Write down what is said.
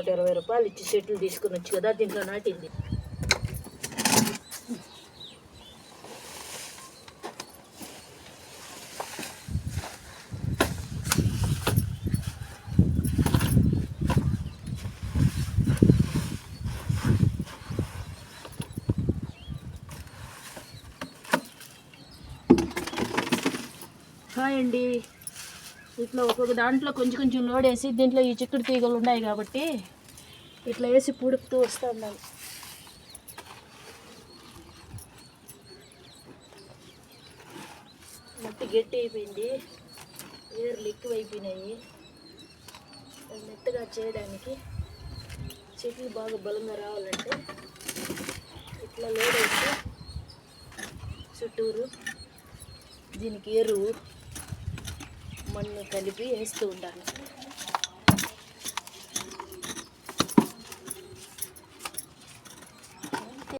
120 రూపాయలు ఇచ్చి చెట్లు తీసుకుని వచ్చి కదా దీంట్లో నాటింది. హాయ్ అండి. ఇట్లా ఒక్కొక్క దాంట్లో కొంచెం కొంచెం లోడ్ వేసి దీంట్లో ఈ చిక్కుడు తీగలు ఉన్నాయి కాబట్టి ఇట్లా వేసి పుడుపుతూ వస్తూ ఉండాలి. మట్టి గట్టి అయిపోయింది, ఏర్లు ఎక్కువైపోయినాయి. మెత్తగా చేయడానికి చెట్లు బాగా బలంగా రావాలంటే ఇట్లా లోడ్ వేసి చుట్టూరు దీనికి ఎరువు మన్ను కలిపి వేస్తూ ఉండాలి.